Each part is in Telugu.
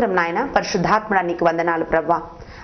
స్తోత్రం నాయన. పరిశుద్ధాత్మడా నీకు వందనాలు ప్రభా.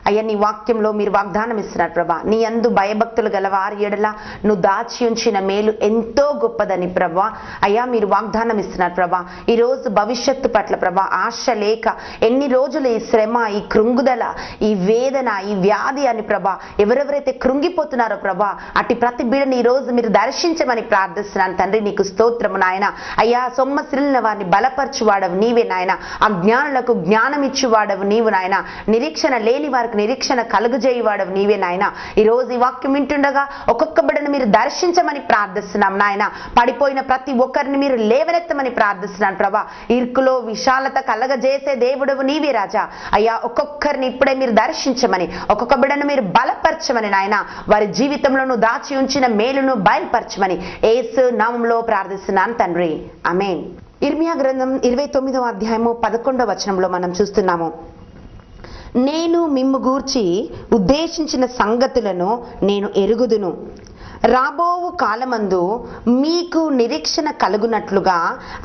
అయ్యా నీ వాక్యంలో మీరు వాగ్దానం ఇస్తున్నారు ప్రభా. నీ యందు భయభక్తులు గల వారి ఎడల నువ్వు దాచి ఉంచిన మేలు ఎంతో గొప్పదని ప్రభా. అయ్యా మీరు వాగ్దానం ఇస్తున్నారు ప్రభా. ఈ రోజు భవిష్యత్తు పట్ల ప్రభా ఆశ లేక ఎన్ని రోజులు ఈ శ్రమ, ఈ కృంగుదల, ఈ వేదన, ఈ వ్యాధి అని ప్రభా ఎవరెవరైతే కృంగిపోతున్నారో ప్రభా అటు ప్రతి బిడ్డని ఈ రోజు మీరు దర్శించమని ప్రార్థిస్తున్నాను తండ్రి. నీకు స్తోత్రము నాయన. అయ్యా సొమ్మసిల్లిన వారిని బలపరచువాడవు నీవే నాయన. అజ్ఞానులకు జ్ఞానం ఇచ్చువాడవు నీవు నాయన. నిరీక్షణ లేని వారికి నిరీక్షణ కలుగజేయవాడవు నీవే నాయన. ఈ రోజు ఈ వాక్యం వింటుండగా ఒక్కొక్క బిడ్డను మీరు దర్శించమని ప్రార్థిస్తున్నాం నాయన. పడిపోయిన ప్రతి ఒక్కరిని మీరు లేవనెత్తమని ప్రార్థిస్తున్నాను ప్రభా. ఇరుకులో విశాలత కలగజేసే దేవుడవు నీవే రాజా. అయ్యా ఒక్కొక్కరిని ఇప్పుడే మీరు దర్శించమని, ఒక్కొక్క బిడ్డను మీరు బలపరచమని నాయన. వారి జీవితంలోనూ దాచి ఉంచిన మేలును బయలుపరచమని యేసు నామములో ప్రార్థిస్తున్నాను తండ్రి. ఆమేన్. ఇర్మియా గ్రంథం 29వ అధ్యాయము 11వ వచనంలో మనం చూస్తున్నాము. నేను మిమ్ము గూర్చి ఉద్దేశించిన సంగతులను నేను ఎరుగుదును. రాబోవు కాలమందు మీకు నిరీక్షణ కలుగునట్లుగా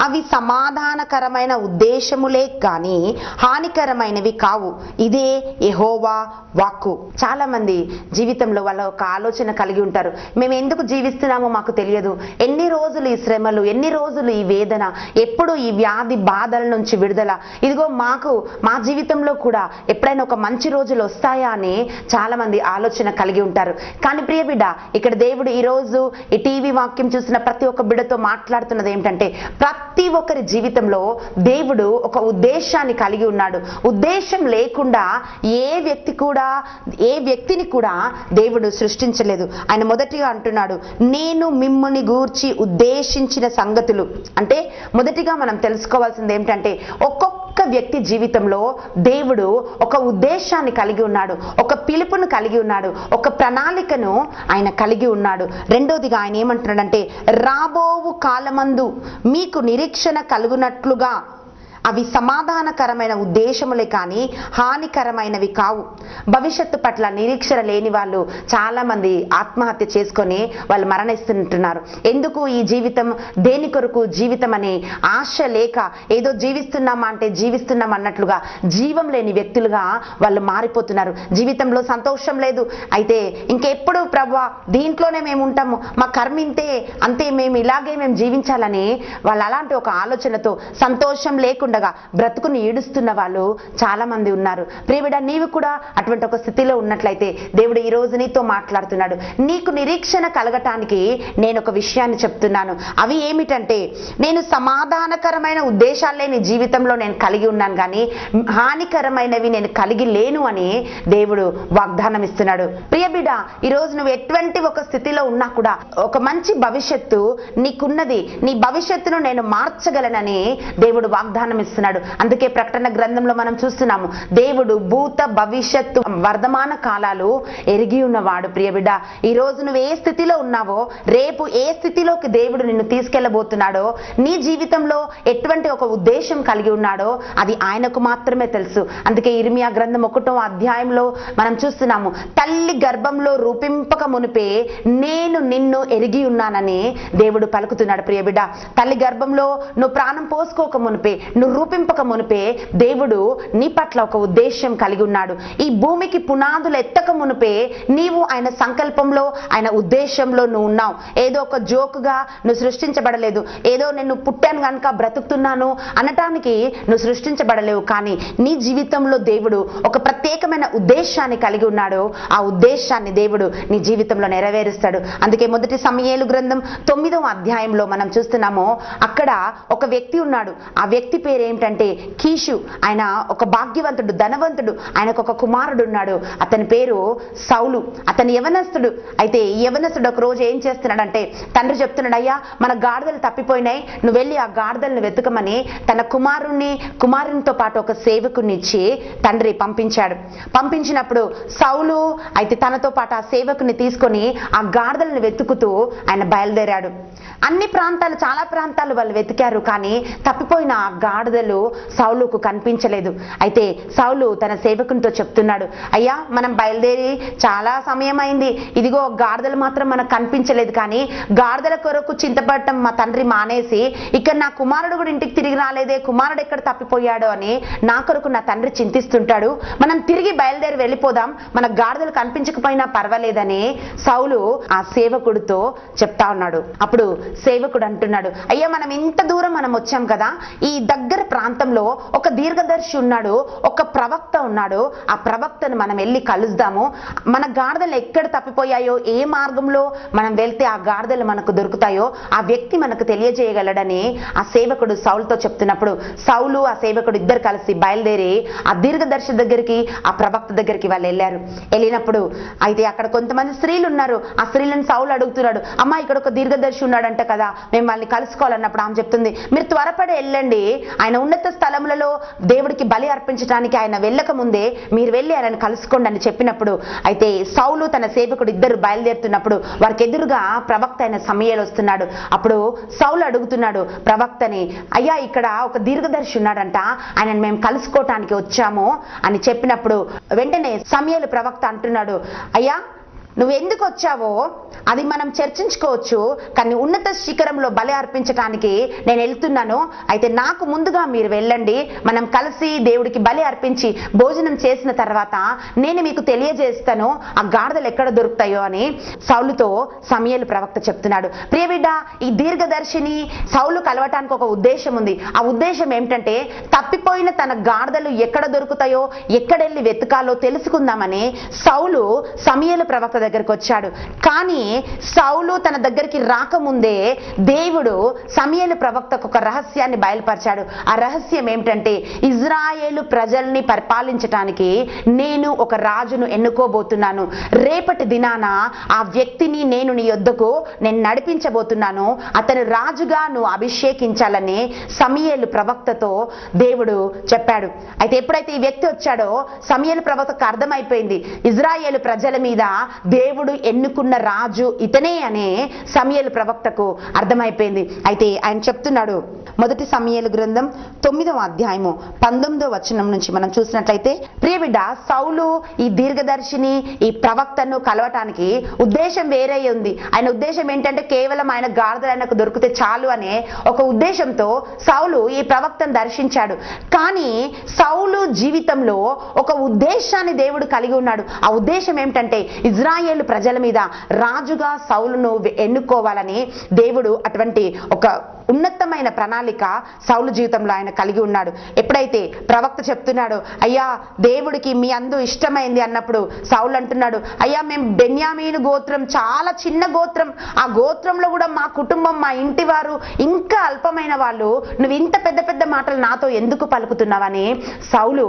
అవి సమాధానకరమైన ఉద్దేశములే కానీ హానికరమైనవి కావు. ఇదే యెహోవా వాక్కు. చాలా మంది జీవితంలో వాళ్ళ ఒక ఆలోచన కలిగి ఉంటారు. మేము ఎందుకు జీవిస్తున్నామో మాకు తెలియదు. ఎన్ని రోజులు ఈ శ్రమలు, ఎన్ని రోజులు ఈ వేదన, ఎప్పుడు ఈ వ్యాధి బాధల నుంచి విడుదల. ఇదిగో మా జీవితంలో కూడా ఎప్పుడైనా ఒక మంచి రోజులు వస్తాయా అని చాలా మంది ఆలోచన కలిగి ఉంటారు. కానీ ప్రియ బిడ్డ, ఇక్కడ దేవుడు ఈ రోజు ఈ టీవీ వాక్యం చూసిన ప్రతి ఒక్క బిడ్డతో మాట్లాడుతున్నది ఏమిటంటే ప్రతి ఒక్కరి జీవితంలో దేవుడు ఒక ఉద్దేశాన్ని కలిగి ఉన్నాడు. ఉద్దేశం లేకుండా ఏ వ్యక్తిని కూడా దేవుడు సృష్టించలేదు. ఆయన మొదటిగా అంటున్నాడు, నేను మిమ్మల్ని గూర్చి ఉద్దేశించిన సంగతులు. అంటే మొదటిగా మనం తెలుసుకోవాల్సింది ఏమిటంటే ఒక్కొక్క వ్యక్తి జీవితంలో దేవుడు ఒక ఉద్దేశాన్ని కలిగి ఉన్నాడు, ఒక పిలుపును కలిగి ఉన్నాడు, ఒక ప్రణాళికను ఆయన కలిగి ఉన్నాడు. రెండోదిగా ఆయన ఏమంటున్నాడంటే రాబోవు కాలమందు మీకు నిరీక్షణ కలుగునట్లుగా అవి సమాధానకరమైన ఉద్దేశములే కానీ హానికరమైనవి కావు. భవిష్యత్తు పట్ల నిరీక్షణ లేని వాళ్ళు చాలా మంది ఆత్మహత్య చేసుకొని వాళ్ళు మరణిస్తుంటున్నారు. ఎందుకు ఈ జీవితం, దేని కొరకు జీవితం అనే ఆశ లేక ఏదో జీవిస్తున్నామా అంటే జీవిస్తున్నాం అన్నట్లుగా జీవం లేని వ్యక్తులుగా వాళ్ళు మారిపోతున్నారు. జీవితంలో సంతోషం లేదు. అయితే ఇంకెప్పుడు ప్రభువా దీంట్లోనే మేము ఉంటాము, మా కర్మ ఇంతే, అంతే, మేము ఇలాగే మేము జీవించాలని వాళ్ళు అలాంటి ఒక ఆలోచనతో సంతోషం లేకుండా బ్రతుకుని ఈడుస్తున్న వాళ్ళు చాలా మంది ఉన్నారు. ప్రియబిడ్డ, నీవు కూడా అటువంటి ఒక స్థితిలో ఉన్నట్లయితే దేవుడు ఈ రోజు నీతో మాట్లాడుతున్నాడు. నీకు నిరీక్షణ కలగటానికి నేను ఒక విషయాన్ని చెప్తున్నాను. అవి ఏమిటంటే నేను సమాధానకరమైన ఉద్దేశాలే నీ జీవితంలో నేను కలిగి ఉన్నాను కానీ హానికరమైనవి నేను కలిగి లేను అని దేవుడు వాగ్దానం ఇస్తున్నాడు. ప్రియబిడ్డ, ఈ రోజు నువ్వు ఎటువంటి ఒక స్థితిలో ఉన్నా కూడా ఒక మంచి భవిష్యత్తు నీకున్నది. నీ భవిష్యత్తును నేను మార్చగలనని దేవుడు వాగ్దానం ఇస్తున్నాడు. అందుకే ప్రకటన గ్రంథంలో మనం చూస్తున్నాము, దేవుడు భూత భవిష్యత్తు వర్ధమాన కాలాలు ఎరిగి ఉన్నవాడు. ప్రియబిడ్డ, ఈ రోజు నువ్వు ఏ స్థితిలో ఉన్నావో రేపు ఏ స్థితిలోకి దేవుడు నిన్ను తీసుకెళ్లబోతున్నాడో, నీ జీవితంలో ఎటువంటి ఒక ఉద్దేశం కలిగి ఉన్నాడో అది ఆయనకు మాత్రమే తెలుసు. అందుకే ఇర్మియా గ్రంథం 1వ అధ్యాయంలో మనం చూస్తున్నాము, తల్లి గర్భంలో రూపింపక మునిపే నేను నిన్ను ఎరిగి ఉన్నానని దేవుడు పలుకుతున్నాడు. ప్రియబిడ్డ, తల్లి గర్భంలో నువ్వు ప్రాణం పోసుకోక మునిపే, నువ్వు రూపింపక మునిపే దేవుడు నీ పట్ల ఒక ఉద్దేశం కలిగి ఉన్నాడు. ఈ భూమికి పునాదులు ఎత్తక మునిపే నీవు ఆయన సంకల్పంలో, ఆయన ఉద్దేశంలో నువ్వు ఉన్నావు. ఏదో ఒక జోకుగా నువ్వు సృష్టించబడలేదు. ఏదో నేను పుట్టాను కనుక బ్రతుకుతున్నాను అనటానికి నువ్వు సృష్టించబడలేవు. కానీ నీ జీవితంలో దేవుడు ఒక ప్రత్యేకమైన ఉద్దేశాన్ని కలిగి ఉన్నాడు. ఆ ఉద్దేశాన్ని దేవుడు నీ జీవితంలో నెరవేరుస్తాడు. అందుకే మొదటి సమూయేలు గ్రంథం 9వ అధ్యాయంలో మనం చూస్తున్నాము, అక్కడ ఒక వ్యక్తి ఉన్నాడు. ఆ వ్యక్తి పేరు ఏమిటంటే కీషు. ఆయన ఒక భాగ్యవంతుడు, ధనవంతుడు. ఆయనకు ఒక కుమారుడు ఉన్నాడు. అతని పేరు సౌలు. అతని యవనస్తుడు. అయితే ఈ యవనస్తుడు ఒక రోజు ఏం చేస్తున్నాడంటే తండ్రి చెప్తున్నాడు, అయ్యా మన గాడిదలు తప్పిపోయినాయి, నువ్వు వెళ్ళి ఆ గాడిదలను వెతుకమని తన కుమారునితో పాటు ఒక సేవకుని ఇచ్చి తండ్రి పంపించాడు. పంపించినప్పుడు సౌలు అయితే తనతో పాటు ఆ సేవకుని తీసుకొని ఆ గాడిదలను వెతుకుతూ ఆయన బయలుదేరాడు. అన్ని ప్రాంతాలు, చాలా ప్రాంతాలు వాళ్ళు వెతికారు. కానీ తప్పిపోయిన ఆ గాడిదలు సౌలుకు కనిపించలేదు. అయితే సౌలు తన సేవకునితో చెప్తున్నాడు, అయ్యా మనం బయలుదేరి చాలా సమయం అయింది, ఇదిగో గాడిదలు మాత్రం మనకు కనిపించలేదు, కానీ గాడిదల కొరకు చింతపడటం మా తండ్రి మానేసి ఇక్కడ నా కుమారుడు కూడా ఇంటికి తిరిగి రాలేదే, కుమారుడు ఎక్కడ తప్పిపోయాడో అని నా కొరకు నా తండ్రి చింతిస్తుంటాడు, మనం తిరిగి బయలుదేరి వెళ్ళిపోదాం, మన గాడిదలు కనిపించకపోయినా పర్వాలేదని సౌలు ఆ సేవకుడితో చెప్తా ఉన్నాడు. అప్పుడు సేవకుడు అంటున్నాడు, అయ్యా మనం ఇంత దూరం మనం వచ్చాం కదా, ఈ దగ్గర ప్రాంతంలో ఒక దీర్ఘదర్శి ఉన్నాడు, ఒక ప్రవక్త ఉన్నాడు, ఆ ప్రవక్తను మనం వెళ్ళి కలుద్దాము, మన గాడిదలు ఎక్కడ తప్పిపోయాయో, ఏ మార్గంలో మనం వెళ్తే ఆ గాడిదలు మనకు దొరుకుతాయో ఆ వ్యక్తి మనకు తెలియజేయగలడని ఆ సేవకుడు సౌలుతో చెప్తున్నప్పుడు సౌలు ఆ సేవకుడు ఇద్దరు కలిసి బయలుదేరి ఆ దీర్ఘదర్శి దగ్గరికి, ఆ ప్రవక్త దగ్గరికి వాళ్ళు వెళ్ళారు. వెళ్ళినప్పుడు అయితే అక్కడ కొంతమంది స్త్రీలు ఉన్నారు. ఆ స్త్రీలను సౌలు అడుగుతున్నాడు, అమ్మా ఇక్కడ ఒక దీర్ఘదర్శి ఉన్నాడంట కదా, మేము వాళ్ళని కలుసుకోవాలన్నప్పుడు ఆమె చెప్తుంది, మీరు త్వరపడి వెళ్ళండి, ఆయన ఉన్నత స్థలములలో దేవుడికి బలి అర్పించడానికి ఆయన వెళ్ళక ముందే మీరు వెళ్ళి ఆయనను కలుసుకోండి అని చెప్పినప్పుడు అయితే సౌలు తన సేవకుడు ఇద్దరు బయలుదేరుతున్నప్పుడు వారికి ఎదురుగా ప్రవక్త అయిన సమూయేలు వస్తున్నాడు. అప్పుడు సౌలు అడుగుతున్నాడు ప్రవక్తని, అయ్యా ఇక్కడ ఒక దీర్ఘదర్శి ఉన్నాడంట, ఆయనను మేము కలుసుకోవటానికి వచ్చాము అని చెప్పినప్పుడు వెంటనే సమూయేలు ప్రవక్త అంటున్నాడు, అయ్యా నువ్వెందుకు వచ్చావో అది మనం చర్చించుకోవచ్చు, కానీ ఉన్నత శిఖరంలో బలి అర్పించడానికి నేను వెళ్తున్నాను, అయితే నాకు ముందుగా మీరు వెళ్ళండి, మనం కలిసి దేవుడికి బలి అర్పించి భోజనం చేసిన తర్వాత నేను మీకు తెలియజేస్తాను ఆ గాడిదలు ఎక్కడ దొరుకుతాయో అని సౌలుతో సమూయేలు ప్రవక్త చెప్తున్నాడు. ప్రియబిడ్డ, ఈ దీర్ఘదర్శిని సౌలు కలవటానికి ఒక ఉద్దేశం ఉంది. ఆ ఉద్దేశం ఏమిటంటే తప్పిపోయిన తన గాడిదలు ఎక్కడ దొరుకుతాయో, ఎక్కడెళ్ళి వెతకాలో తెలుసుకుందామని సౌలు సమూయేలు ప్రవక్త దగ్గరికి వచ్చాడు. కానీ సౌలు తన దగ్గరికి రాకముందే దేవుడు సమూయేలు ప్రవక్తకు ఒక రహస్యాన్ని బయలుపరిచాడు. ఆ రహస్యం ఏమిటంటే ఇజ్రాయేలు ప్రజల్ని పరిపాలించటానికి నేను ఒక రాజును ఎన్నుకోబోతున్నాను, రేపటి దినాన ఆ వ్యక్తిని నేను నీ యొద్దకు నేను నడిపించబోతున్నాను, అతను రాజుగా నువ్వు అభిషేకించాలని సమూయేలు ప్రవక్తతో దేవుడు చెప్పాడు. అయితే ఎప్పుడైతే ఈ వ్యక్తి వచ్చాడో సమూయేలు ప్రవక్తకు అర్థమైపోయింది, ఇజ్రాయేలు ప్రజల మీద దేవుడు ఎన్నుకున్న రాజు ఇతనే అనే సమూయేలు ప్రవక్తకు అర్థమైపోయింది. అయితే ఆయన చెప్తున్నాడు, మొదటి సమూయేలు గ్రంథం 9వ అధ్యాయము 19వ వచనం నుంచి మనం చూసినట్లయితే, ప్రియబిడ్డ సౌలు ఈ దీర్ఘదర్శిని ఈ ప్రవక్తను కలవటానికి ఉద్దేశం వేరే ఉంది. ఆయన ఉద్దేశం ఏంటంటే కేవలం ఆయన గాడిదలు ఆయనకు దొరికితే చాలు అనే ఒక ఉద్దేశంతో సౌలు ఈ ప్రవక్తను దర్శించాడు. కానీ సౌలు జీవితంలో ఒక ఉద్దేశాన్ని దేవుడు కలిగి ఉన్నాడు. ఆ ఉద్దేశం ఏమిటంటే ఇజ్రాయేలు ప్రజల మీద రాజుగా సౌలును ఎన్నుకోవాలని దేవుడు అటువంటి ఒక ఉన్నతమైన ప్రణాళిక సౌలు జీవితంలో ఆయన కలిగి ఉన్నాడు. ఎప్పుడైతే ప్రవక్త చెప్తున్నాడు, అయ్యా దేవుడికి మీ అందు ఇష్టమైంది అన్నప్పుడు సౌలు అంటున్నాడు, అయ్యా మేము బెన్యామీను గోత్రం, చాలా చిన్న గోత్రం, ఆ గోత్రంలో కూడా మా కుటుంబం, మా ఇంటి వారు ఇంకా అల్పమైన వాళ్ళు, నువ్వు ఇంత పెద్ద పెద్ద మాటలు నాతో ఎందుకు పలుకుతున్నావని సౌలు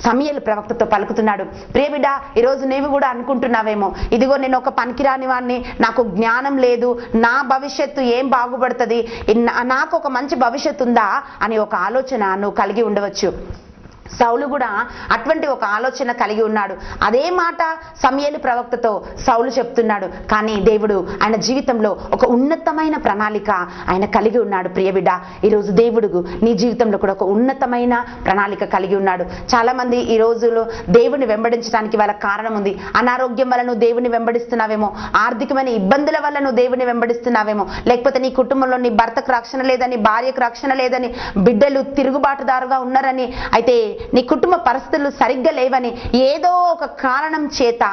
సమూయేలు ప్రవక్తతో పలుకుతున్నాడు. ప్రియబిడ్డ, ఈరోజు నీవు కూడా అనుకుంటున్నావేమో, ఇదిగో నేను ఒక పనికిరాని వాడిని, నాకు జ్ఞానం లేదు, నా భవిష్యత్తు ఏం బాగుపడుతుంది, నాకు ఒక మంచి భవిష్యత్తు ఉందా అని ఒక ఆలోచన నువ్వు కలిగి ఉండవచ్చు. సౌలు కూడా అటువంటి ఒక ఆలోచన కలిగి ఉన్నాడు. అదే మాట సమూయేలు ప్రవక్తతో సౌలు చెప్తున్నాడు. కానీ దేవుడు ఆయన జీవితంలో ఒక ఉన్నతమైన ప్రణాళిక ఆయన కలిగి ఉన్నాడు. ప్రియబిడ్డ, ఈరోజు దేవుడు నీ జీవితంలో కూడా ఒక ఉన్నతమైన ప్రణాళిక కలిగి ఉన్నాడు. చాలా మంది ఈ రోజులో దేవుని వెంబడించడానికి వాళ్ళ కారణం ఉంది. అనారోగ్యం వల్ల నువ్వు దేవుని వెంబడిస్తున్నావేమో, ఆర్థికమైన ఇబ్బందుల వల్ల నువ్వు దేవుని వెంబడిస్తున్నావేమో, లేకపోతే నీ కుటుంబంలో నీ భర్తకు రక్షణ లేదని, భార్యకు రక్షణ లేదని, బిడ్డలు తిరుగుబాటుదారుగా ఉన్నారని, అయితే నీ కుటుంబ పరిస్థితులు సరిగ్గా లేవని, ఏదో ఒక కారణం చేత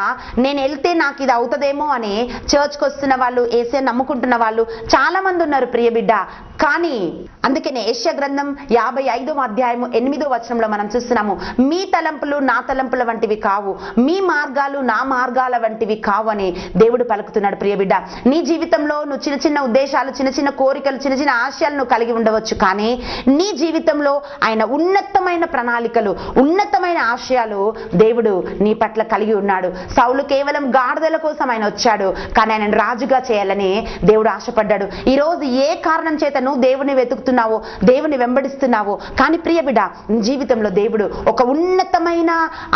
నేను వెళ్తే నాకు ఇది అవుతుందేమో అని చర్చ్కి వస్తున్న వాళ్ళు, యేసే నమ్ముకుంటున్న వాళ్ళు చాలా మంది ఉన్నారు ప్రియబిడ్డ. కానీ అందుకనే యెషయా గ్రంథం 55వ అధ్యాయము 8వ వచనంలో మనం చూస్తున్నాము, మీ తలంపులు నా తలంపుల వంటివి కావు, మీ మార్గాలు నా మార్గాల వంటివి కావు అని దేవుడు పలుకుతున్నాడు. ప్రియబిడ్డ, నీ జీవితంలో నువ్వు చిన్న చిన్న ఉద్దేశాలు, చిన్న చిన్న కోరికలు, చిన్న చిన్న ఆశయాలు నువ్వు కలిగి ఉండవచ్చు, కానీ నీ జీవితంలో ఆయన ఉన్నతమైన ప్రణాళిక, ప్రణాళికలు, ఉన్నతమైన ఆశయాలు దేవుడు నీ పట్ల కలిగి ఉన్నాడు. సౌలు కేవలం గాడిదల కోసం ఆయన వచ్చాడు, కానీ ఆయన రాజుగా చేయాలని దేవుడు ఆశపడ్డాడు. ఈ రోజు ఏ కారణం చేత నువ్వు దేవుని వెతుకుతున్నావో, దేవుని వెంబడిస్తున్నావో, కానీ ప్రియ బిడ్డ, నీ జీవితంలో దేవుడు ఒక ఉన్నతమైన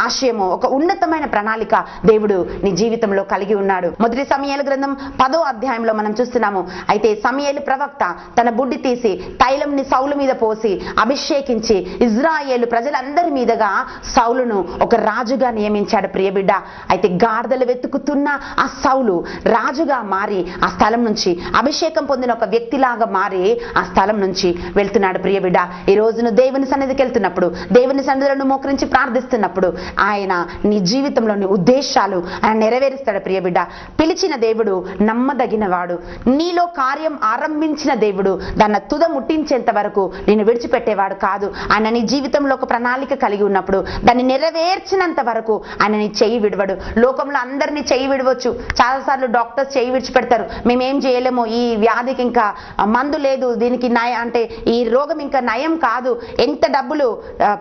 ఆశయము, ఒక ఉన్నతమైన ప్రణాళిక దేవుడు నీ జీవితంలో కలిగి ఉన్నాడు. మొదటి సమూయేలు గ్రంథం 10వ అధ్యాయంలో మనం చూస్తున్నాము. అయితే సమూయేలు ప్రవక్త తన బుడ్డి తీసి తైలంని సౌలు మీద పోసి అభిషేకించి ఇజ్రాయేలు ప్రజలందరి మీదగా సౌలును ఒక రాజుగా నియమించాడు. ప్రియబిడ్డ, అయితే గాడిదలు వెతుకుతున్న ఆ సౌలు రాజుగా మారి ఆ స్థలం నుంచి అభిషేకం పొందిన ఒక వ్యక్తిలాగా మారి ఆ స్థలం నుంచి వెళ్తున్నాడు. ప్రియబిడ్డ, ఈ రోజును దేవుని సన్నిధికి వెళ్తున్నప్పుడు, దేవుని సన్నిధిలో మోకరించి ప్రార్థిస్తున్నప్పుడు ఆయన నీ జీవితంలోని ఉద్దేశాలు ఆయన నెరవేరుస్తాడు. ప్రియబిడ్డ, పిలిచిన దేవుడు నమ్మదగిన వాడు. నీలో కార్యం ఆరంభించిన దేవుడు దాన్ని తుద ముట్టించేంత వరకు నేను విడిచిపెట్టేవాడు కాదు. ఆయన నీ జీవితంలో ఒక ప్రణాళిక కలిగి ఉన్నప్పుడు దాన్ని నెరవేర్చినంత వరకు ఆయన నీ చెయ్యి విడవడు. లోకంలో అందరినీ చెయ్యి విడవచ్చు. చాలాసార్లు డాక్టర్స్ చెయ్యి విడిచిపెడతారు. మేమేం చేయలేము, ఈ వ్యాధికి ఇంకా మందు లేదు, దీనికి అంటే ఈ రోగం ఇంకా నయం కాదు. ఎంత డబ్బులు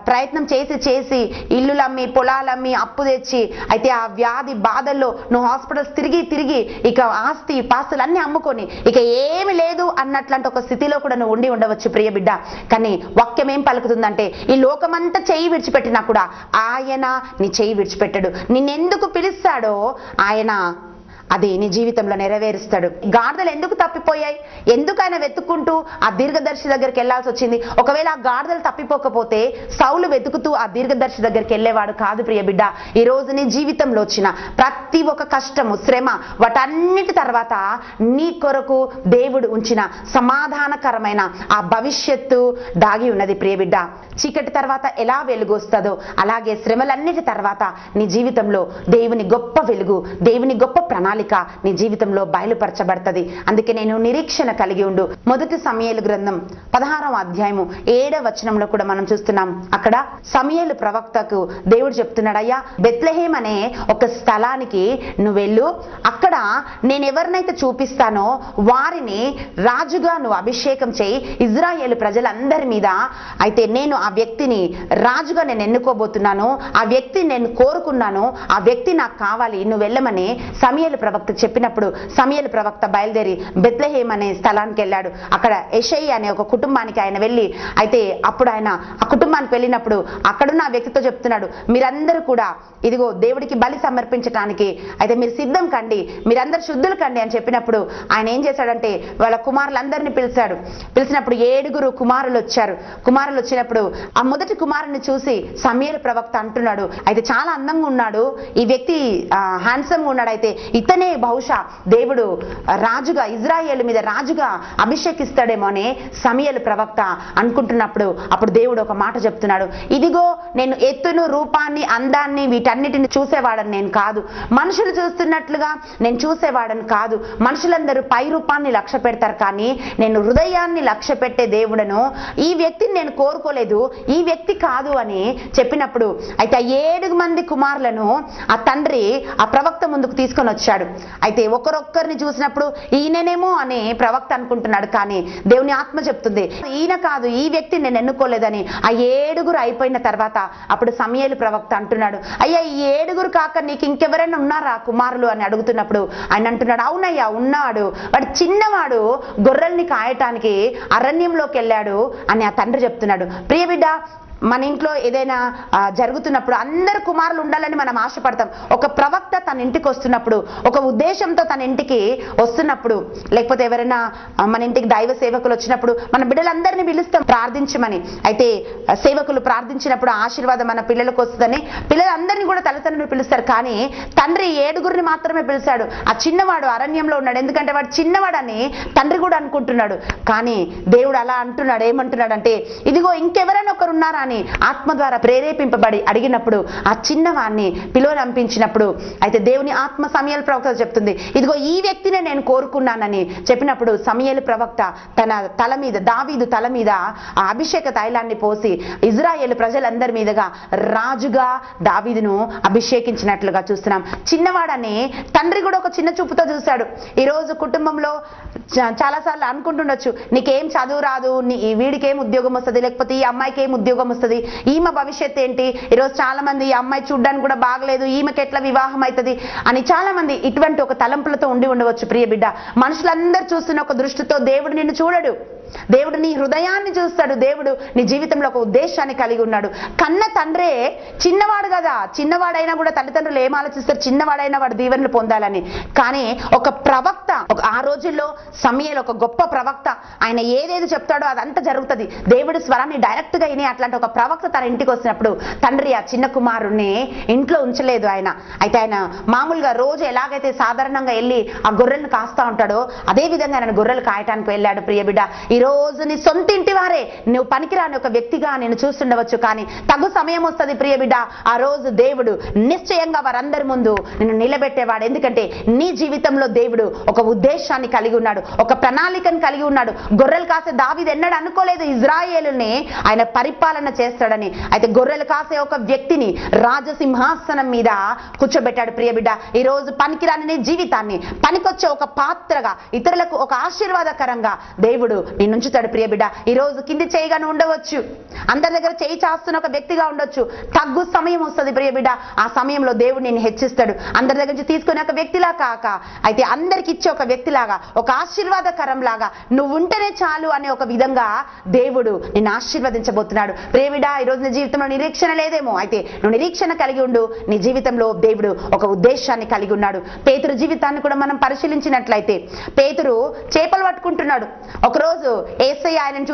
ప్రయత్నం చేసి ఇల్లులు అమ్మి పొలాలమ్మి అప్పు తెచ్చి, అయితే ఆ వ్యాధి బాధల్లో నువ్వు హాస్పిటల్స్ తిరిగి ఇక ఆస్తి పాస్తులు అన్ని అమ్ముకొని ఇక ఏమి లేదు అన్నట్లాంటి ఒక స్థితిలో కూడా నువ్వు ఉండి ఉండవచ్చు. ప్రియ బిడ్డ, కానీ వాక్యం ఏం పలుకుతుందంటే ఈ లోకమంతా చెయ్యి విడిచిపెట్టినా కూడా ఆయన నీ చెయ్యి విడిచిపెట్టడు. నిన్నెందుకు పిలుస్తాడో ఆయన అది నీ జీవితంలో నెరవేరుస్తాడు. గాడిదలు ఎందుకు తప్పిపోయాయి? ఎందుకు ఆయన వెతుక్కుంటూ ఆ దీర్ఘదర్శి దగ్గరికి వెళ్లాల్సి వచ్చింది? ఒకవేళ ఆ గాడిదలు తప్పిపోకపోతే సౌలు వెతుకుతూ ఆ దీర్ఘదర్శి దగ్గరికి వెళ్ళేవాడు కాదు. ప్రియ బిడ్డ, ఈ రోజు నీ జీవితంలో వచ్చిన ప్రతి ఒక్క కష్టము, శ్రమ, వాటన్నిటి తర్వాత నీ కొరకు దేవుడు ఉంచిన సమాధానకరమైన ఆ భవిష్యత్తు దాగి ఉన్నది. ప్రియ బిడ్డ, చీకటి తర్వాత ఎలా వెలుగు వస్తుందో అలాగే శ్రమలన్నిటి తర్వాత నీ జీవితంలో దేవుని గొప్ప వెలుగు, దేవుని గొప్ప ప్రణాళిక నీ జీవితంలో బయలుపరచబడుతుంది. అందుకే నేను నిరీక్షణ కలిగి ఉండు. మొదటి సమూయేలు గ్రంథం 16వ అధ్యాయము 7వ వచనంలో కూడా మనం చూస్తున్నాం. అక్కడ సమూయేలు ప్రవక్తకు దేవుడు చెప్తున్నాడు, అయ్యా బెత్లెహేం అనే ఒక స్థలానికి నువ్వు వెళ్ళు, అక్కడ నేను ఎవరినైతే చూపిస్తానో వారిని రాజుగా నువ్వు అభిషేకం చేయి ఇజ్రాయేలు ప్రజలందరి మీద. అయితే నేను ఆ వ్యక్తిని రాజుగా నేను ఎన్నుకోబోతున్నాను, ఆ వ్యక్తిని నేను కోరుకున్నాను, ఆ వ్యక్తి నాకు కావాలి, నువ్వు వెళ్ళమని సమూయేలు ప్రవక్త చెప్పినప్పుడు సమూయేలు ప్రవక్త బయలుదేరి బెత్లెహేం అనే స్థలానికి వెళ్ళాడు. అక్కడ యెషయి అనే ఒక కుటుంబానికి ఆయన వెళ్ళి, అయితే అప్పుడు ఆయన ఆ కుటుంబానికి వెళ్ళినప్పుడు అక్కడున్న ఆ వ్యక్తితో చెప్తున్నాడు, మీరందరూ కూడా ఇదిగో దేవుడికి బలి సమర్పించడానికి అయితే మీరు సిద్ధం కండి, మీరందరూ శుద్ధులు కండి అని చెప్పినప్పుడు ఆయన ఏం చేశాడంటే వాళ్ళ కుమారులందరినీ పిలిచినప్పుడు 7 కుమారులు వచ్చారు. కుమారులు వచ్చినప్పుడు ఆ మొదటి కుమారుని చూసి సమూయేలు ప్రవక్త అంటున్నాడు, అయితే చాలా అందంగా ఉన్నాడు ఈ వ్యక్తి, హ్యాండ్సమ్ గా ఉన్నాడు, అయితే ఇతనే బహుశా దేవుడు రాజుగా ఇజ్రాయేలు మీద రాజుగా అభిషేకిస్తాడేమో అని సమూయేలు ప్రవక్త అనుకుంటున్నప్పుడు అప్పుడు దేవుడు ఒక మాట చెప్తున్నాడు, ఇదిగో నేను ఎత్తును, రూపాన్ని, అందాన్ని వీటన్నిటిని చూసేవాడని నేను కాదు, మనుషులు చూస్తున్నట్లుగా నేను చూసేవాడని కాదు. మనుషులందరూ పై రూపాన్ని లక్ష్య పెడతారు, కానీ నేను హృదయాన్ని లక్ష్య పెట్టే దేవుడను, ఈ వ్యక్తిని నేను కోరుకోలేదు, ఈ వ్యక్తి కాదు అని చెప్పినప్పుడు అయితే ఆ 7 మంది కుమారులను ఆ తండ్రి ఆ ప్రవక్త ముందుకు తీసుకొని వచ్చాడు. అయితే ఒకరొక్కరిని చూసినప్పుడు ఈయననేమో అని ప్రవక్త అనుకుంటున్నాడు, కానీ దేవుని ఆత్మ చెప్తుంది ఈయన కాదు, ఈ వ్యక్తిని నేను ఎన్నుకోలేదని. ఆ 7 అయిపోయిన తర్వాత అప్పుడు సమూయేలు ప్రవక్త అంటున్నాడు, అయ్యా ఈ 7 కాక నీకు ఇంకెవరైనా ఉన్నారా కుమారులు అని అడుగుతున్నప్పుడు ఆయన అంటున్నాడు, అవునయ్యా ఉన్నాడు, వాడు చిన్నవాడు గొర్రెల్ని కాయటానికి అరణ్యంలోకి వెళ్ళాడు అని ఆ తండ్రి చెప్తున్నాడు. ప్రియ బిడ్డ, మన ఇంట్లో ఏదైనా జరుగుతున్నప్పుడు అందరు కుమారులు ఉండాలని మనం ఆశపడతాం. ఒక ప్రవక్త తన ఇంటికి వస్తున్నప్పుడు, ఒక ఉద్దేశంతో తన ఇంటికి వస్తున్నప్పుడు, లేకపోతే ఎవరైనా మన ఇంటికి దైవ సేవకులు వచ్చినప్పుడు మన బిడ్డలందరినీ పిలుస్తాం ప్రార్థించమని. అయితే సేవకులు ప్రార్థించినప్పుడు ఆశీర్వాదం మన పిల్లలకు వస్తుందని పిల్లలందరినీ కూడా తల్లిదండ్రులు పిలుస్తారు, కానీ తండ్రి 7 మాత్రమే పిలిచాడు. ఆ చిన్నవాడు అరణ్యంలో ఉన్నాడు, ఎందుకంటే వాడు చిన్నవాడని తండ్రి కూడా అనుకుంటున్నాడు. కానీ దేవుడు అలా అంటున్నాడు, ఏమంటున్నాడు అంటే ఇదిగో ఇంకెవరైనా ఒకరు ఉన్నారా అని ఆత్మ ద్వారా ప్రేరేపింపబడి అడిగినప్పుడు ఆ చిన్నవాడిని పిలువనంపించినప్పుడు అయితే దేవుని ఆత్మ సమూయేలు ప్రవక్త చెప్తుంది, ఇదిగో ఈ వ్యక్తినే నేను కోరుకున్నానని చెప్పినప్పుడు సమూయేలు ప్రవక్త తన తల మీద, దావీదు తల మీద ఆ అభిషేక తైలాన్ని పోసి ఇజ్రాయేలు ప్రజలందరి మీదగా రాజుగా దావీదును అభిషేకించినట్లుగా చూస్తున్నాం. చిన్నవాడని తండ్రి కూడా ఒక చిన్న చూపుతో చూశాడు. ఈరోజు కుటుంబంలో చాలాసార్లు అనుకుంటుండొచ్చు, నీకేం చదువు రాదు, వీడికేం ఉద్యోగం వస్తుంది, లేకపోతే ఈ అమ్మాయికి ఏం ఉద్యోగం వస్తుంది, ఈమె భవిష్యత్ ఏంటి, ఈరోజు చాలా మంది ఈ అమ్మాయి చూడ్డానికి కూడా బాగలేదు, ఈమెకి ఎట్లా వివాహం అవుతుంది అని చాలా మంది ఇటువంటి ఒక తలంపులతో ఉండి ఉండవచ్చు. ప్రియ బిడ్డ, మనుషులందరూ చూస్తున్న ఒక దృష్టితో దేవుడు నిన్ను చూడడు. దేవుడు నీ హృదయాన్ని చూస్తాడు. దేవుడు నీ జీవితంలో ఒక ఉద్దేశాన్ని కలిగి ఉన్నాడు. కన్న తండ్రే చిన్నవాడు కదా, చిన్నవాడైనా కూడా తల్లిదండ్రులు ఏం ఆలోచిస్తారు, చిన్నవాడైనా వాడు దీవెనలు పొందాలని. కానీ ఒక ప్రవక్త, ఆ రోజుల్లో సమూయేలు ఒక గొప్ప ప్రవక్త, ఆయన ఏదేది చెప్తాడో అదంతా జరుగుతుంది. దేవుడి స్వరాన్ని డైరెక్ట్ గా విని అట్లాంటి ఒక ప్రవక్త తన ఇంటికి వచ్చినప్పుడు తండ్రి ఆ చిన్న కుమారుణ్ణి ఇంట్లో ఉంచలేదు. అయితే ఆయన మామూలుగా రోజు ఎలాగైతే సాధారణంగా వెళ్ళి ఆ గొర్రెలను కాస్తా ఉంటాడో అదే విధంగా ఆయన గొర్రెలు కాయటానికి వెళ్ళాడు. ప్రియ బిడ్డ, ఈ రోజు నీ సొంత ఇంటి వారే నువ్వు పనికిరాని ఒక వ్యక్తిగా నేను చూస్తుండవచ్చు, కానీ తగు సమయం వస్తుంది ప్రియ బిడ్డ, ఆ రోజు దేవుడు నిశ్చయంగా వారందరి ముందు నిన్ను నిలబెట్టేవాడు. ఎందుకంటే నీ జీవితంలో దేవుడు ఒక ఉద్దేశాన్ని కలిగి ఉన్నాడు, ఒక ప్రణాళికను కలిగి ఉన్నాడు. గొర్రెలు కాసే దావీదు ఎన్నడూ అనుకోలేదు ఇజ్రాయేలుని ఆయన పరిపాలన చేస్తాడని. అయితే గొర్రెలు కాసే ఒక వ్యక్తిని రాజసింహాసనం మీద కూర్చోబెట్టాడు. ప్రియ బిడ్డ, ఈ రోజు పనికిరాని నీ జీవితాన్ని పనికొచ్చే ఒక పాత్రగా, ఇతరులకు ఒక ఆశీర్వాదకరంగా దేవుడు నిన్ను ఉంచుతాడు. ప్రియ బిడ్డ, ఈ రోజు కింది చేయగా ఉండవచ్చు, అందరి దగ్గర చేయి చాస్తున్న ఒక వ్యక్తిగా ఉండొచ్చు. తగ్గు సమయం వస్తుంది ప్రియ బిడ్డ, ఆ సమయంలో దేవుడు నిన్ను హెచ్చిస్తాడు. అందరి దగ్గర నుంచి తీసుకునే ఒక వ్యక్తిలా కాక, అయితే అందరికి ఇచ్చే ఒక వ్యక్తిలాగా, ఒక ఆశీర్వాదకరం లాగా నువ్వు ఉంటేనే చాలు అనే ఒక విధంగా దేవుడు నిన్ను ఆశీర్వదించబోతున్నాడు. ప్రియ బిడ్డ, ఈ రోజు నీ జీవితంలో నిరీక్షణ లేదేమో, అయితే నువ్వు నిరీక్షణ కలిగి ఉండు. నీ జీవితంలో దేవుడు ఒక ఉద్దేశాన్ని కలిగి ఉన్నాడు. పేతురు జీవితాన్ని కూడా మనం పరిశీలించినట్లయితే, పేతురు చేపలు పట్టుకుంటున్నాడు. ఒకరోజు యేసయ్య ఆయనను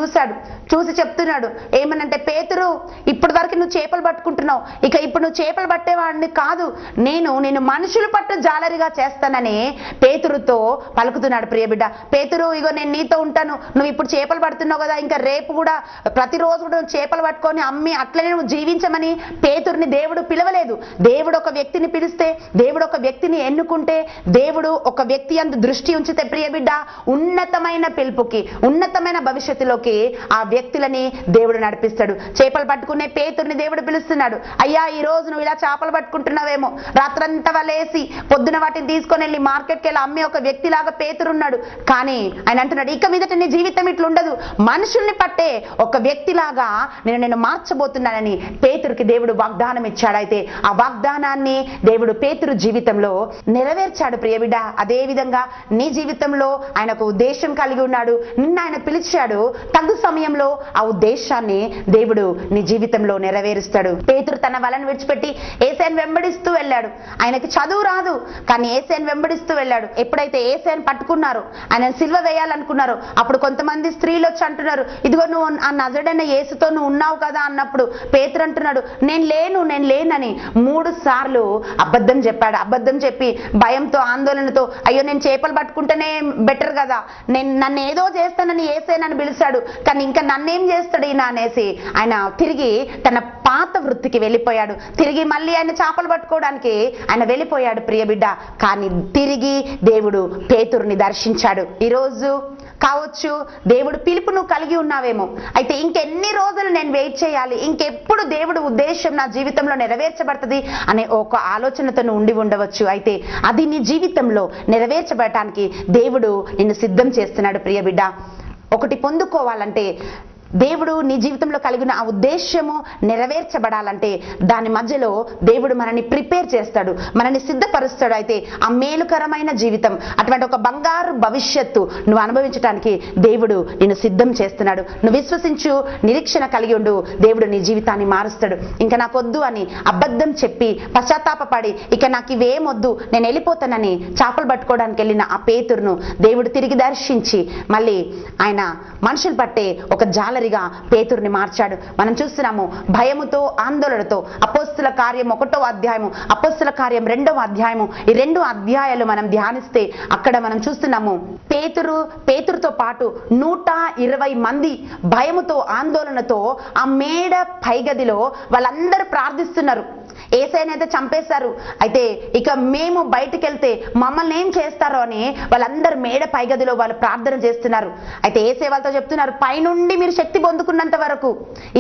చూసి చెప్తున్నాడు ఏమనంటే, పేతురు, ఇప్పటి వరకు నువ్వు చేపలు పట్టుకుంటున్నావు, ఇక ఇప్పుడు నువ్వు చేపలు పట్టేవాడిని కాదు, నేను మనుషులు పట్టు జాలరిగా చేస్తానని పేతురుతో పలుకుతున్నాడు. ప్రియ బిడ్డ, పేతురు, ఇగో నేను నీతో ఉంటాను, నువ్వు ఇప్పుడు చేపలు పడుతున్నావు కదా, ఇంకా రేపు కూడా ప్రతిరోజు కూడా నువ్వు చేపలు పట్టుకొని అమ్మి అట్లనే నువ్వు జీవించమని పేతురుని దేవుడు పిలవలేదు. దేవుడు ఒక వ్యక్తిని పిలిస్తే, దేవుడు ఒక వ్యక్తిని ఎన్నుకుంటే, దేవుడు ఒక వ్యక్తి అందు దృష్టి ఉంచితే ప్రియ బిడ్డ, ఉన్నతమైన పిలుపుకి, ఉన్నతమైన భవిష్యత్తులోకి ఆ వ్యక్తులని దేవుడు నడిపిస్తాడు. చేపలు పట్టుకునే పేతుర్ని దేవుడు పిలుస్తున్నాడు. అయ్యా, ఈ రోజు నువ్వు ఇలా చేపలు పట్టుకుంటున్నావేమో, రాత్రంతా వాళ్ళేసి పొద్దున వాటిని తీసుకొని వెళ్ళి మార్కెట్కి వెళ్ళి అమ్మే ఒక వ్యక్తిలాగా పేతురున్నాడు. కానీ ఆయన అంటున్నాడు, ఇక మీదట నీ జీవితం ఇట్లుండదు, మనుషుల్ని పట్టే ఒక వ్యక్తిలాగా నేను మార్చబోతున్నానని పేతురుకి దేవుడు వాగ్దానం ఇచ్చాడు. అయితే ఆ వాగ్దానాన్ని దేవుడు పేతురు జీవితంలో నెరవేర్చాడు. ప్రియ బిడ్డ, అదే విధంగా నీ జీవితంలో ఆయన ఒక ఉద్దేశం కలిగి ఉన్నాడు. నిన్న ఆయన పిలిచాడు, తగు సమయంలో ఆ ఉద్దేశాన్ని దేవుడు నీ జీవితంలో నెరవేరుస్తాడు. పేతురు తన వలను విడిచిపెట్టి యేసయ్యను వెంబడిస్తూ వెళ్ళాడు. ఆయనకి చదువు రాదు, కానీ యేసయ్యను వెంబడిస్తూ వెళ్ళాడు. ఎప్పుడైతే యేసయ్యను పట్టుకున్నారో, ఆయన సిలువ వేయాలనుకున్నారో, అప్పుడు కొంతమంది స్త్రీలు వచ్చి అంటున్నారు, ఇదిగో నువ్వు ఆ నజరుడైన యేసుతో నువ్వు ఉన్నావు కదా అన్నప్పుడు పేతురు అంటున్నాడు, నేను లేనని 3 సార్లు అబద్ధం చెప్పాడు. అబద్ధం చెప్పి భయంతో, ఆందోళనతో, అయ్యో నేను చేపలు పట్టుకుంటేనే బెటర్ కదా, నన్ను ఏదో చేస్తానని యేసయ్య నన్ను పిలిచాడు, కానీ ఇంకా నన్నేం చేస్తాడు ఈయన అనేసి ఆయన తిరిగి తన పాత వృత్తికి వెళ్ళిపోయాడు. తిరిగి మళ్ళీ ఆయన చేపలు పట్టుకోవడానికి ఆయన వెళ్ళిపోయాడు. ప్రియ బిడ్డ, కానీ తిరిగి దేవుడు పేతురుని దర్శించాడు. ఈరోజు కావచ్చు దేవుడు పిలుపు నువ్వు కలిగి ఉన్నావేమో, అయితే ఇంకెన్ని రోజులు నేను వెయిట్ చేయాలి, ఇంకెప్పుడు దేవుడు ఉద్దేశం నా జీవితంలో నెరవేర్చబడుతుంది అనే ఒక ఆలోచనతో నువ్వు ఉండి ఉండవచ్చు. అయితే అది నీ జీవితంలో నెరవేర్చబడటానికి దేవుడు నిన్ను సిద్ధం చేస్తున్నాడు. ప్రియ బిడ్డ, ఒకటి పొందుకోవాలంటే, దేవుడు నీ జీవితంలో కలిగిన ఆ ఉద్దేశము నెరవేర్చబడాలంటే దాని మధ్యలో దేవుడు మనల్ని ప్రిపేర్ చేస్తాడు, మనల్ని సిద్ధపరుస్తాడు. అయితే ఆ మేలుకరమైన జీవితం, అటువంటి ఒక బంగారు భవిష్యత్తు నువ్వు అనుభవించడానికి దేవుడు నిన్ను సిద్ధం చేస్తున్నాడు. నువ్వు విశ్వసించు, నిరీక్షణ కలిగి ఉండు, దేవుడు నీ జీవితాన్ని మారుస్తాడు. ఇంకా నాకొద్దు అని అబద్ధం చెప్పి పశ్చాత్తాపపడి ఇక నాకు ఇవేమొద్దు నేను వెళ్ళిపోతానని చేపలు పట్టుకోవడానికి వెళ్ళిన ఆ పేతురును దేవుడు తిరిగి దర్శించి మళ్ళీ ఆయన మనుషులు పట్టే ఒక జాలరిగా పేతురుని మార్చాడు. మనం చూస్తున్నాము, భయముతో, ఆందోళనతో అపోస్తుల కార్యం 1వ అధ్యాయము, అపోస్తుల కార్యం 2వ అధ్యాయము, ఈ 2 అధ్యాయాలు మనం ధ్యానిస్తే అక్కడ మనం చూస్తున్నాము, పేతురుతో పాటు 120 మంది భయముతో, ఆందోళనతో ఆ మేడ పైగదిలో వాళ్ళందరూ ప్రార్థిస్తున్నారు. యేసయ్యని అయితే చంపేశారు, అయితే ఇక మేము బయటికి వెళ్తే మమ్మల్ని ఏం చేస్తారో అని వాళ్ళందరూ మేడ పైగదిలో వాళ్ళు ప్రార్థన చేస్తున్నారు. అయితే యేసయ్య వాళ్ళతో చెప్తున్నారు, పైనుండి మీరు శక్తి పొందుకున్నంత వరకు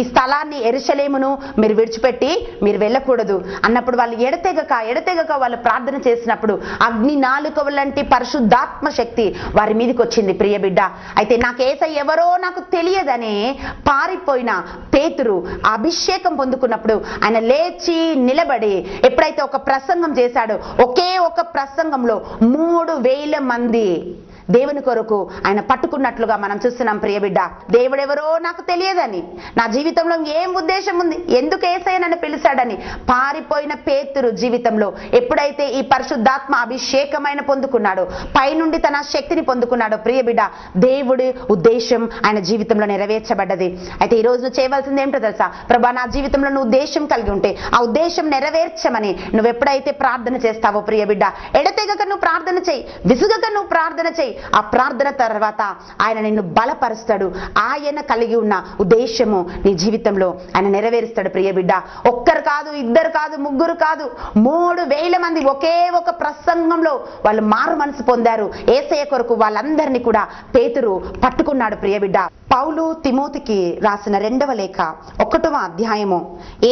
ఈ స్థలాన్ని యెరూషలేమును మీరు విడిచిపెట్టి మీరు వెళ్ళకూడదు అన్నప్పుడు వాళ్ళు ఎడతెగక వాళ్ళు ప్రార్థన చేసినప్పుడు అగ్ని నాలుకవ లాంటి పరిశుద్ధాత్మ శక్తి వారి మీదకి వచ్చింది. ప్రియ బిడ్డ, అయితే నాకు యేసయ్య ఎవరో నాకు తెలియదని పారిపోయిన పేతురు అభిషేకం పొందుకున్నప్పుడు ఆయన లేచి నిలబడి ఎప్పుడైతే ఒక ప్రసంగం చేశాడో, ఒకే ఒక ప్రసంగంలో 3,000 మంది దేవుని కొరకు ఆయన పట్టుకున్నట్లుగా మనం చూస్తున్నాం. ప్రియ బిడ్డ, దేవుడెవరో నాకు తెలియదని, నా జీవితంలో ఏం ఉద్దేశం ఉంది, ఎందుకు యేసయ్య నన్ను పిలిచాడని పారిపోయిన పేతురు జీవితంలో ఎప్పుడైతే ఈ పరిశుద్ధాత్మ అభిషేకమైన పొందుకున్నాడో, పైనుండి తన శక్తిని పొందుకున్నాడో, ప్రియ బిడ్డ, దేవుడి ఉద్దేశం ఆయన జీవితంలో నెరవేర్చబడ్డది. అయితే ఈ రోజు చేయవలసింది ఏమిటో తెలుసా? ప్రభా, నా జీవితంలో నువ్వు ఉద్దేశం కలిగి ఉంటే ఆ ఉద్దేశం నెరవేర్చమని నువ్వు ఎప్పుడైతే ప్రార్థన చేస్తావో ప్రియ బిడ్డ, ఎడతెగక నువ్వు ప్రార్థన చేయి, విసుగక నువ్వు ప్రార్థన చేయి. ఆ ప్రార్థన తర్వాత ఆయన నిన్ను బలపరుస్తాడు. ఆయన కలిగి ఉన్న ఉద్దేశము నీ జీవితంలో ఆయన నెరవేరుస్తాడు. ప్రియ బిడ్డ, ఒక్కరు కాదు, ఇద్దరు కాదు, ముగ్గురు కాదు, 3,000 మంది ఒకే ఒక ప్రసంగంలో వాళ్ళు మారు మనసు పొందారు. యేసయ్య కొరకు వాళ్ళందరినీ కూడా పేతురు పట్టుకున్నాడు. ప్రియ బిడ్డ, పౌలు తిమోతికి రాసిన 2వ లేఖ 1వ అధ్యాయము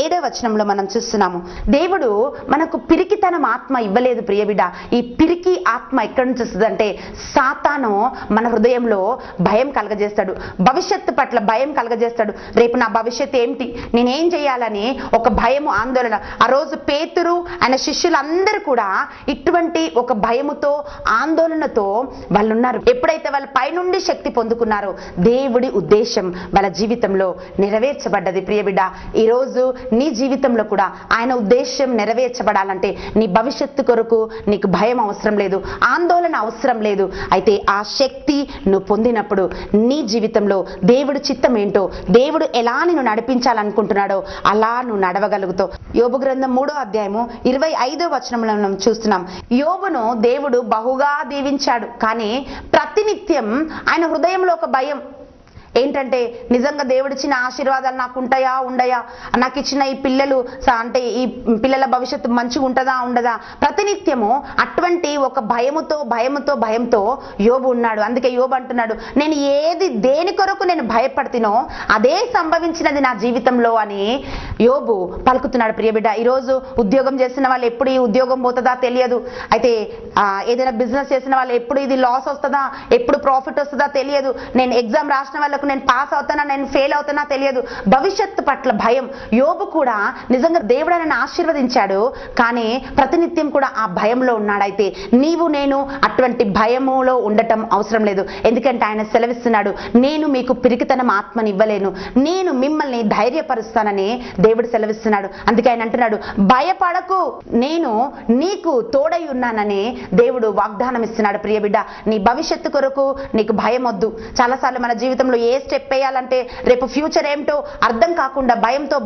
7వ వచనంలో మనం చూస్తున్నాము, దేవుడు మనకు పిరికితనం ఆత్మ ఇవ్వలేదు. ప్రియ బిడ్డ, ఈ పిరికి ఆత్మ ఎక్కడి నుంచి వస్తుందంటే సాతాను మన హృదయంలో భయం కలగజేస్తాడు, భవిష్యత్తు పట్ల భయం కలగజేస్తాడు. రేపు నా భవిష్యత్తు ఏమిటి, నేనేం చేయాలని ఒక భయము, ఆందోళన. ఆ రోజు పేతురు ఆయన శిష్యులందరూ కూడా ఇటువంటి ఒక భయముతో ఆందోళనతో వాళ్ళు ఉన్నారు. ఎప్పుడైతే వాళ్ళ పైనుండి శక్తి పొందుకున్నారో దేవుడి ఉద్దేశం వాళ్ళ జీవితంలో నెరవేర్చబడ్డది. ప్రియ బిడ్డ, ఈ రోజు నీ జీవితంలో కూడా ఆయన ఉద్దేశం నెరవేర్చబడాలంటే నీ భవిష్యత్తు కొరకు నీకు భయం అవసరం లేదు, ఆందోళన అవసరం లేదు. అయితే ఆ శక్తి నువ్వు పొందినప్పుడు నీ జీవితంలో దేవుడి చిత్తం ఏంటో, దేవుడు ఎలా నిన్ను నడిపించాలనుకుంటున్నాడో అలా నువ్వు నడవగలుగుతావు. యోబు గ్రంథం 3వ అధ్యాయము 25వ వచనంలో మనం చూస్తున్నాం, యోబును దేవుడు బహుగా దీవించాడు, కానీ ప్రతినిత్యం ఆయన హృదయంలో ఒక భయం ఏంటంటే, నిజంగా దేవుడిచ్చిన ఆశీర్వాదాలు నాకు ఉంటాయా ఉండయా, నాకు ఇచ్చిన ఈ పిల్లలు అంటే ఈ పిల్లల భవిష్యత్తు మంచిగా ఉంటుందా ఉండదా, ప్రతినిత్యము అటువంటి ఒక భయంతో యోబు ఉన్నాడు. అందుకే యోబు అంటున్నాడు, నేను దేని కొరకు నేను భయపడుతునో అదే సంభవించినది నా జీవితంలో అని యోబు పలుకుతున్నాడు. ప్రియ బిడ్డ, ఈరోజు ఉద్యోగం చేసిన వాళ్ళు ఎప్పుడు ఈ ఉద్యోగం పోతుందా తెలియదు, అయితే ఏదైనా బిజినెస్ చేసిన వాళ్ళు ఎప్పుడు ఇది లాస్ వస్తుందా, ఎప్పుడు ప్రాఫిట్ వస్తుందా తెలియదు, నేను ఎగ్జామ్ రాసిన వాళ్ళకు నేను పాస్ అవుతానా నేను ఫెయిల్ అవుతానా తెలియదు, భవిష్యత్తు పట్ల భయం. యోబు కూడా నిజంగా దేవుడు ఆయనను ఆశీర్వదించాడు, కానీ ప్రతినిత్యం కూడా ఆ భయంలో ఉన్నాడు. అయితే నీవు నేను అటువంటి భయములో ఉండటం అవసరం లేదు, ఎందుకంటే ఆయన సెలవిస్తున్నాడు, నేను మీకు పిరికితనం ఆత్మని ఇవ్వలేను, నేను మిమ్మల్ని ధైర్యపరుస్తానని దేవుడు సెలవిస్తున్నాడు. అందుకే ఆయన అంటున్నాడు, భయపడకు, నేను నీకు తోడై ఉన్నానని దేవుడు వాగ్దానం ఇస్తున్నాడు. ప్రియ బిడ్డ, నీ భవిష్యత్తు కొరకు నీకు భయం వద్దు. చాలాసార్లు మన జీవితంలో ఏ స్టెప్ వేయాలంటే రేపు ఫ్యూచర్ ఏమిటో అర్థం కాకుండా భయంతో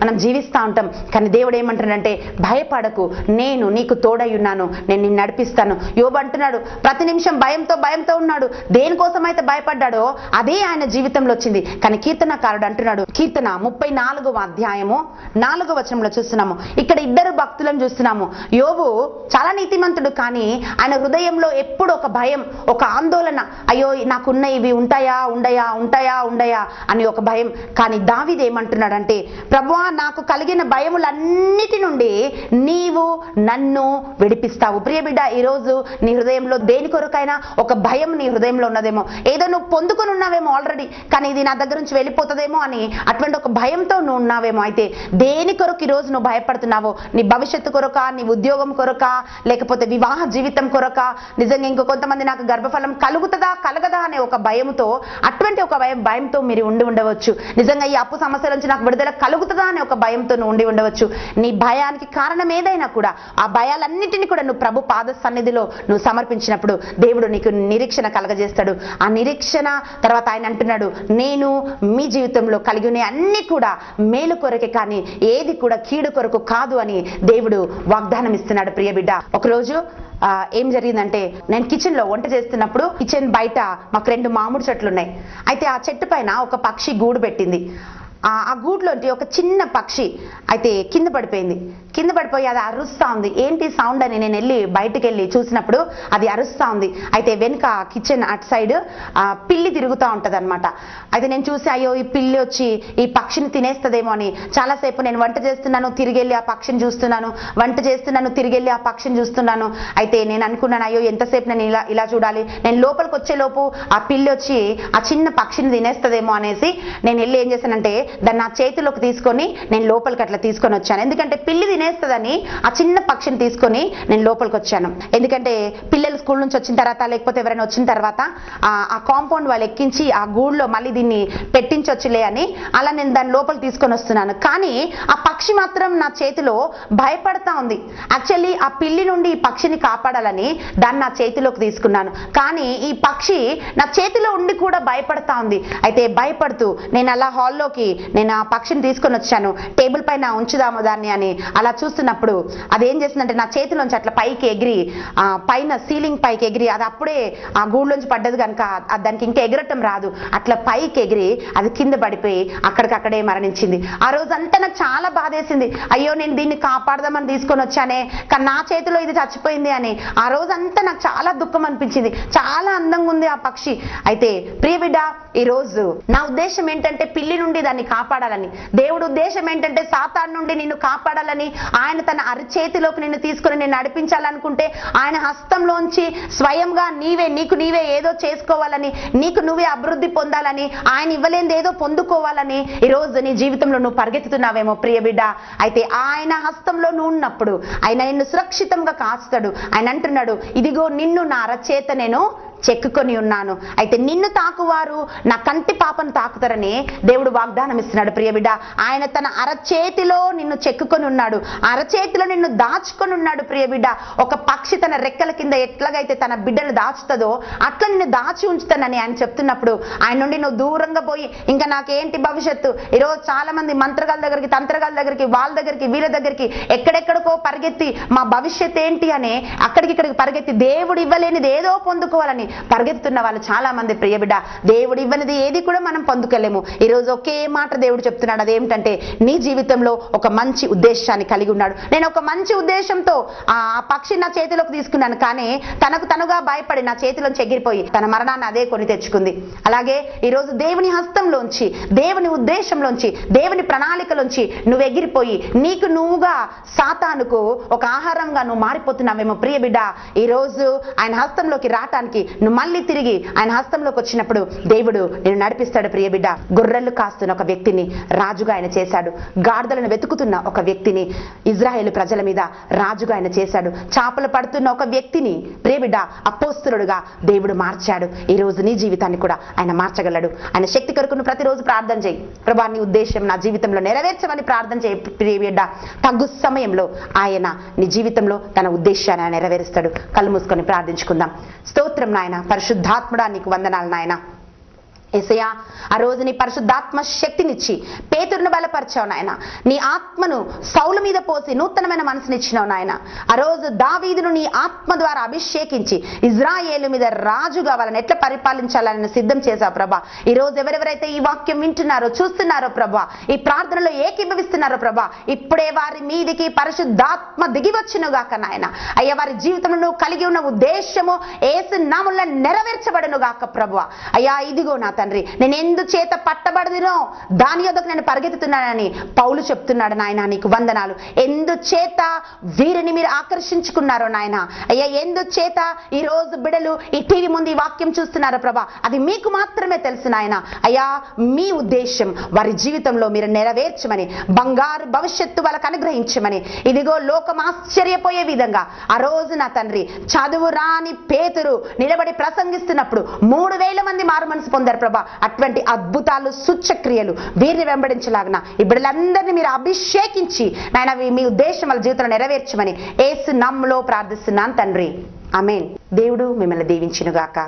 మనం జీవిస్తూ ఉంటాం. కానీ దేవుడు ఏమంటాడంటే, భయపడకు, నేను నీకు తోడై ఉన్నాను, నేను నిన్ను నడిపిస్తాను. యోబు అంటున్నాడు, ప్రతి నిమిషం భయంతో ఉన్నాడు. దేనికోసం అయితే భయపడ్డాడో అదే ఆయన జీవితంలో వచ్చింది. కానీ కీర్తనకారుడు అంటున్నాడు, కీర్తన 34వ అధ్యాయము 4వ వచనంలో చూస్తున్నాము, ఇక్కడ ఇద్దరు భక్తులను చూస్తున్నాము. యోబు చాలా నీతిమంతుడు, కానీ ఆయన హృదయంలో ఎప్పుడు ఒక భయం, ఒక ఆందోళన, అయ్యో నాకున్న ఇవి ఉంటాయా ఉండయా అని ఒక భయం. కానీ దావీదు ఏమంటున్నాడంటే, ప్రభువా, నాకు కలిగిన భయములన్నిటి నుండి నీవు నన్ను విడిపిస్తావు. ప్రియ బిడ్డ, ఈరోజు నీ హృదయంలో దేని కొరకైనా ఒక భయం నీ హృదయంలో ఉన్నదేమో, ఏదో నువ్వు పొందుకొని ఉన్నావేమో ఆల్రెడీ, కానీ ఇది నా దగ్గర నుంచి వెళ్ళిపోతుందేమో అని అటువంటి ఒక భయంతో నువ్వు ఉన్నావేమో. అయితే దేని కొరకు ఈరోజు నువ్వు భయపడుతున్నావో, నీ భవిష్యత్తు కొరక, నీ ఉద్యోగం కొరక, లేకపోతే వివాహ జీవితం కొరక, నిజంగా ఇంకో కొంతమంది నాకు గర్భఫలం కలుగుతుందా కలగదా అనే ఒక భయంతో, అటువంటి ఒక భయంతో మీరు ఉండవచ్చు. నిజంగా ఈ అప్పు సమస్యల నుంచి నాకు విడుదల కలుగుతుందా అనే ఒక భయంతో నువ్వు ఉండవచ్చు. నీ భయానికి కారణం ఏదైనా కూడా ఆ భయాలన్నిటిని కూడా నువ్వు ప్రభు పాద సన్నిధిలో నువ్వు సమర్పించినప్పుడు దేవుడు నీకు నిరీక్షణ కలగజేస్తాడు. ఆ నిరీక్షణ తర్వాత ఆయన అంటున్నాడు, నేను మీ జీవితంలో కలిగి ఉన్న అన్ని కూడా మేలు కొరకే, కానీ ఏది కూడా కీడు కొరకు కాదు అని దేవుడు వాగ్దానం ఇస్తున్నాడు. ప్రియ బిడ్డ, ఒకరోజు ఏం జరిగిందంటే, నేను కిచెన్ లో వంట చేస్తున్నప్పుడు కిచెన్ బయట మాకు 2 మామిడి చెట్లు ఉన్నాయి. అయితే ఆ చెట్టు పైన ఒక పక్షి గూడు పెట్టింది. ఆ గూట్లోంటి ఒక చిన్న పక్షి అయితే కింద పడిపోయింది. కింద పడిపోయి అది అరుస్తా ఉంది. ఏంటి సౌండ్ అని నేను వెళ్ళి బయటకు వెళ్ళి చూసినప్పుడు అది అరుస్తా ఉంది. అయితే వెనుక కిచెన్ అటు సైడ్ పిల్లి తిరుగుతూ ఉంటది అనమాట. అయితే నేను చూసి అయ్యో ఈ పిల్లి వచ్చి ఈ పక్షిని తినేస్తుందేమో అని చాలాసేపు నేను వంట చేస్తున్నాను, తిరిగి వెళ్ళి ఆ పక్షిని చూస్తున్నాను, వంట చేస్తున్నాను, తిరిగి వెళ్ళి ఆ పక్షిని చూస్తున్నాను. అయితే నేను అనుకున్నాను అయ్యో ఎంతసేపు నేను ఇలా చూడాలి, నేను లోపలికి వచ్చేలోపు ఆ పిల్లి వచ్చి ఆ చిన్న పక్షిని తినేస్తుందేమో అనేసి నేను వెళ్ళి ఏం చేశానంటే దాన్ని నా చేతిలోకి తీసుకొని నేను లోపలికి అట్లా తీసుకొని వచ్చాను. ఎందుకంటే పిల్లి తినేస్తుందని ఆ చిన్న పక్షిని తీసుకొని నేను లోపలికి వచ్చాను. ఎందుకంటే పిల్లలు స్కూల్ నుంచి వచ్చిన తర్వాత లేకపోతే ఎవరైనా వచ్చిన తర్వాత ఆ కాంపౌండ్ వాళ్ళు ఎక్కించి ఆ గూడులో మళ్ళీ దీన్ని పెట్టించొచ్చులే అని అలా నేను దాని లోపలికి తీసుకొని వస్తున్నాను. కానీ ఆ పక్షి మాత్రం నా చేతిలో భయపడతా ఉంది. యాక్చువల్లీ ఆ పిల్లి నుండి ఈ పక్షిని కాపాడాలని దాన్ని నా చేతిలోకి తీసుకున్నాను. కానీ ఈ పక్షి నా చేతిలో ఉండి కూడా భయపడతా ఉంది. అయితే భయపడుతూ నేను అలా హాల్లోకి నేను ఆ పక్షిని తీసుకొని వచ్చాను. టేబుల్ పైన ఉంచుదాము దాన్ని అని అలా చూస్తున్నప్పుడు అది ఏం చేసిందంటే నా చేతిలోంచి అట్లా పైకి ఎగిరి పైన సీలింగ్ పైకి ఎగిరి అది అప్పుడే ఆ గూడులోంచి పడ్డది కనుక దానికి ఇంకా ఎగరటం రాదు. అట్లా పైకి ఎగిరి అది కింద పడిపోయి అక్కడికక్కడే మరణించింది. ఆ రోజంతా నాకు చాలా బాధేసింది. అయ్యో నేను దీన్ని కాపాడదామని తీసుకొని వచ్చానే, కానీ నా చేతిలో ఇది చచ్చిపోయింది అని. ఆ రోజంతా నాకు చాలా దుఃఖం అనిపించింది. చాలా అందంగా ఉంది ఆ పక్షి. అయితే ప్రియ బిడ్డ, ఈ రోజు నా ఉద్దేశం ఏంటంటే పిల్లి నుండి దాన్ని కాపాడాలని. దేవుడు ఉద్దేశం ఏంటంటే సాతాను నుండి నిన్ను కాపాడాలని. ఆయన తన అరచేతిలోకి నిన్ను తీసుకుని నేను నడిపించాలనుకుంటే ఆయన హస్తంలోంచి స్వయంగా నీకు నీవే ఏదో చేసుకోవాలని, నీకు నువ్వే అభివృద్ధి పొందాలని, ఆయన ఇవ్వలేనిది ఏదో పొందుకోవాలని ఈ రోజు నీ జీవితంలో నువ్వు పరిగెత్తుతున్నావేమో ప్రియ బిడ్డ. అయితే ఆయన హస్తంలో నువ్వు ఉన్నప్పుడు ఆయన నిన్ను సురక్షితంగా కాస్తాడు. ఆయన అంటున్నాడు, ఇదిగో నిన్ను నా అరచేత నేను చెక్కుకొని ఉన్నాను. అయితే నిన్ను తాకువారు నా కంటి పాపను తాకుతారని దేవుడు వాగ్దానం ఇస్తున్నాడు. ప్రియ బిడ్డ, ఆయన తన అరచేతిలో నిన్ను చెక్కుకొని ఉన్నాడు, అరచేతిలో నిన్ను దాచుకొని ఉన్నాడు. ప్రియ బిడ్డ, ఒక పక్షి తన రెక్కల కింద ఎట్లాగైతే తన బిడ్డను దాచుతుందో అట్లా నిన్ను దాచి ఉంచుతానని ఆయన చెప్తున్నప్పుడు ఆయన నుండి నువ్వు దూరంగా పోయి ఇంకా నాకేంటి భవిష్యత్తు. ఈరోజు చాలా మంది మంత్రగాల దగ్గరికి, తంత్రగాల దగ్గరికి, వాళ్ళ దగ్గరికి, వీళ్ళ దగ్గరికి ఎక్కడెక్కడికో పరిగెత్తి మా భవిష్యత్ ఏంటి అని అక్కడికి పరిగెత్తి దేవుడు ఇవ్వలేనిది ఏదో పొందుకోవాలని పరిగెత్తుతున్న వాళ్ళు చాలా మంది. ప్రియ బిడ్డ, దేవుడు ఇవ్వనిది ఏది కూడా మనం పొందుకోలేము. ఈ రోజు ఒకే మాట దేవుడు చెప్తున్నాడు, అదేమిటంటే నీ జీవితంలో ఒక మంచి ఉద్దేశాన్ని కలిగి ఉన్నాడు. నేను ఒక మంచి ఉద్దేశంతో ఆ పక్షి నా చేతిలోకి తీసుకున్నాను, కానీ తనకు తనుగా భయపడి నా చేతిలోంచి ఎగిరిపోయి తన మరణాన్ని అదే కొని తెచ్చుకుంది. అలాగే ఈరోజు దేవుని హస్తంలోంచి, దేవుని ఉద్దేశంలోంచి, దేవుని ప్రణాళికలోంచి నువ్వు ఎగిరిపోయి నీకు నువ్వుగా సాతానుకు ఒక ఆహారంగా నువ్వు మారిపోతున్నావేమో. ప్రియ బిడ్డ, ఈ రోజు ఆయన హస్తంలోకి రావటానికి నువ్వు మళ్ళీ తిరిగి ఆయన హస్తంలోకి వచ్చినప్పుడు దేవుడు నేను నడిపిస్తాడు. ప్రియ బిడ్డ, గొర్రెలు కాస్తున్న ఒక వ్యక్తిని రాజుగా ఆయన చేశాడు. గాడిదలను వెతుకుతున్న ఒక వ్యక్తిని ఇజ్రాయేలు ప్రజల మీద రాజుగా ఆయన చేశాడు. చేపలు పడుతున్న ఒక వ్యక్తిని ప్రియ బిడ్డ అపోస్తలుడుగా దేవుడు మార్చాడు. ఈ రోజు నీ జీవితాన్ని కూడా ఆయన మార్చగలడు. ఆయన శక్తి కొరకు నువ్వు ప్రతిరోజు ప్రార్థన చేయి. ప్రభా, నీ ఉద్దేశం నా జీవితంలో నెరవేర్చమని ప్రార్థన చేయి. ప్రియ బిడ్డ, తగ్గు సమయంలో ఆయన నీ జీవితంలో తన ఉద్దేశాన్ని నెరవేరుస్తాడు. కళ్ళు మూసుకొని ప్రార్థించుకుందాం. స్తోత్రం నాయన, పరిశుద్ధాత్ముడా నీకు వందనాలు నాయన. యేసయ్యా, ఆ రోజు నీ పరిశుద్ధాత్మ శక్తినిచ్చి పేతురును బలపరిచావు నాయన. నీ ఆత్మను సౌలు మీద పోసి నూతనమైన మనసునిచ్చినావు నాయన. ఆ రోజు దావీదును నీ ఆత్మ ద్వారా అభిషేకించి ఇజ్రాయేలు మీద రాజుగా వాళ్ళని ఎట్లా పరిపాలించాలని సిద్ధం చేశావు ప్రభా. ఈ రోజు ఎవరెవరైతే ఈ వాక్యం వింటున్నారో, చూస్తున్నారో ప్రభా, ఈ ప్రార్థనలో ఏకీభవిస్తున్నారో ప్రభా, ఇప్పుడే వారి మీదికి పరిశుద్ధాత్మ దిగివచ్చును గాక నాయన. అయ్యా, వారి జీవితంలో నువ్వు కలిగి ఉన్న ఉద్దేశము యేసు నామములో నెరవేర్చబడును గాక ప్రభా. అయ్యా, ఇదిగో నా తండ్రి, నేను ఎందుచేత పట్టబడినో దాని యొద్దకు నేను పరిగెత్తుతున్నానని పౌలు చెప్తున్నాడు నాయన. నీకు వందనాలు. ఎందుచేత వీరిని మీరు ఆకర్షించుకున్నారో నాయన. అయ్యా, ఎందుచేత ఈ రోజు బిడలు ఈ టీవీ ముందు ఈ వాక్యం చూస్తున్నారో ప్రభా, అది మీకు మాత్రమే తెలుసు నాయన. అయ్యా, మీ ఉద్దేశం వారి జీవితంలో మీరు నెరవేర్చమని, బంగారు భవిష్యత్తు వాళ్ళకు అనుగ్రహించమని, ఇదిగో లోకం ఆశ్చర్యపోయే విధంగా ఆ రోజు నా తండ్రి చదువు రాని పేతురు నిలబడి ప్రసంగిస్తున్నప్పుడు 3000 మంది మారు మనసు పొందారు ప్రభా. అటువంటి అద్భుతాలు, సూచక్రియలు వీరిని వెంబడించలాగిన ఈ బిడ్డలందరినీ మీరు అభిషేకించి నాయన మీ ఉద్దేశం వాళ్ళ జీవితంలో నెరవేర్చమని యేసు నామములో ప్రార్థిస్తున్నాను తండ్రి. ఆమేన్. దేవుడు మిమ్మల్ని దీవించును గాక.